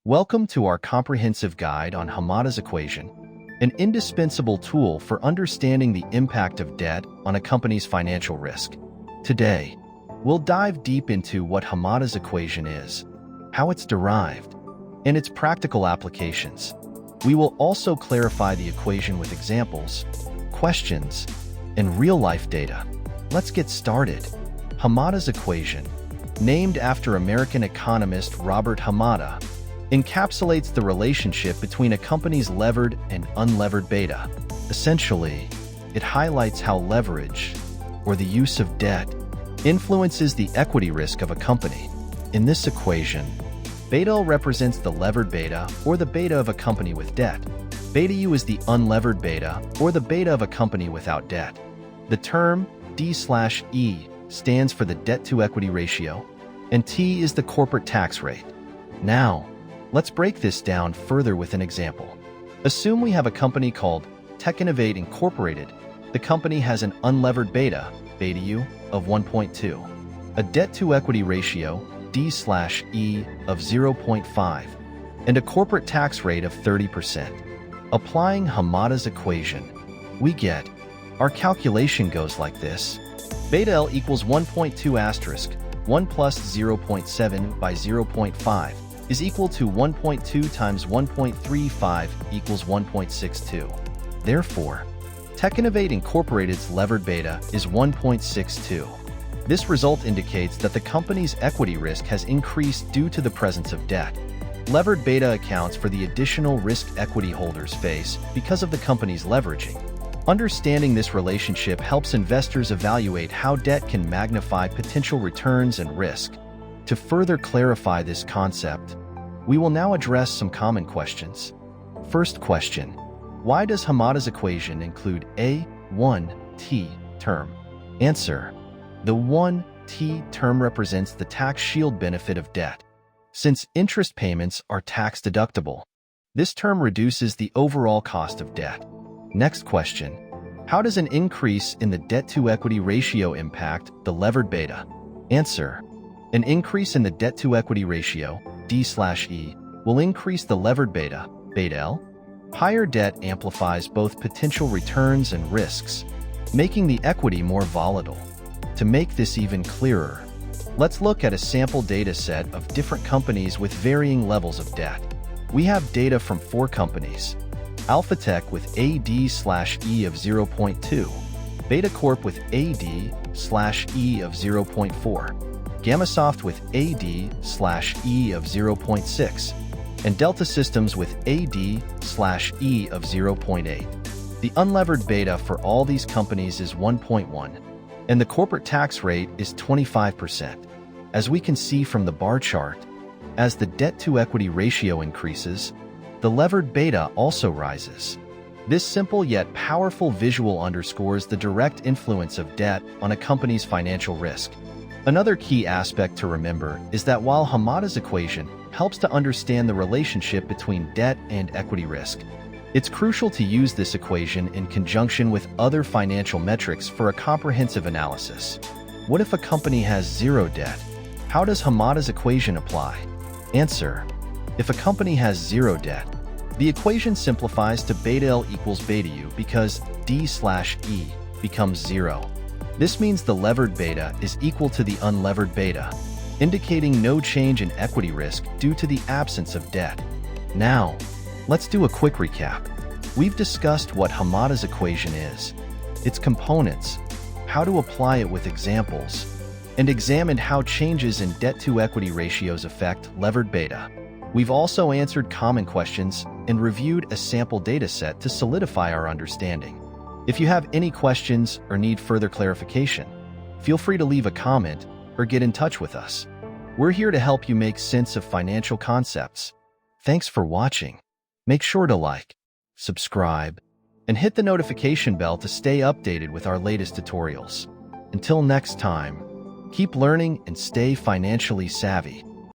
Welcome to our comprehensive guide on Hamada's equation, an indispensable tool for understanding the impact of debt on a company's financial risk. Today, we'll dive deep into what Hamada's equation is, how it's derived, and its practical applications. We will also clarify the equation with examples, questions, and real-life data. Let's get started. Hamada's equation, named after American economist Robert Hamada, encapsulates the relationship between a company's levered and unlevered beta. Essentially, it highlights how leverage, or the use of debt, influences the equity risk of a company. In this equation, beta L represents the levered beta, or the beta of a company with debt. Beta U is the unlevered beta, or the beta of a company without debt. The term D/E stands for the debt-to-equity ratio, and T is the corporate tax rate. Now, let's break this down further with an example. Assume we have a company called Tech-Innovate Incorporated. The company has an unlevered beta U, of 1.2, a debt-to-equity ratio, D/E, of 0.5, and a corporate tax rate of 30%. Applying Hamada's equation, we get, our calculation goes like this. Beta L equals 1.2 asterisk, 1 plus 0.7 by 0.5 is equal to 1.2 times 1.35 equals 1.62. Therefore, Tech-Innovate Incorporated's levered beta is 1.62. This result indicates that the company's equity risk has increased due to the presence of debt. Levered beta accounts for the additional risk equity holders face because of the company's leveraging. Understanding this relationship helps investors evaluate how debt can magnify potential returns and risk. To further clarify this concept, we will now address some common questions. First question: why does Hamada's equation include a 1t term? Answer: the 1t term represents the tax shield benefit of debt. Since interest payments are tax deductible, this term reduces the overall cost of debt. Next question: how does an increase in the debt-to-equity ratio impact the levered beta? Answer: an increase in the debt-to-equity ratio, D/E, will increase the levered beta L. Higher debt amplifies both potential returns and risks, making the equity more volatile. To make this even clearer, let's look at a sample data set of different companies with varying levels of debt. We have data from 4 companies: Alphatech with AD/E of 0.2, Beta Corp with AD/E of 0.4, Gamasoft with AD/E of 0.6, and Delta Systems with AD/E of 0.8. The unlevered beta for all these companies is 1.1, and the corporate tax rate is 25%. As we can see from the bar chart, as the debt-to-equity ratio increases, the levered beta also rises. This simple yet powerful visual underscores the direct influence of debt on a company's financial risk. Another key aspect to remember is that while Hamada's equation helps to understand the relationship between debt and equity risk, it's crucial to use this equation in conjunction with other financial metrics for a comprehensive analysis. What if a company has zero debt? How does Hamada's equation apply? Answer: if a company has zero debt, the equation simplifies to beta L equals beta U because D/E becomes 0. This means the levered beta is equal to the unlevered beta, indicating no change in equity risk due to the absence of debt. Now, let's do a quick recap. We've discussed what Hamada's equation is, its components, how to apply it with examples, and examined how changes in debt-to-equity ratios affect levered beta. We've also answered common questions and reviewed a sample data set to solidify our understanding. If you have any questions or need further clarification, feel free to leave a comment or get in touch with us. We're here to help you make sense of financial concepts. Thanks for watching. Make sure to like, subscribe, and hit the notification bell to stay updated with our latest tutorials. Until next time, keep learning and stay financially savvy.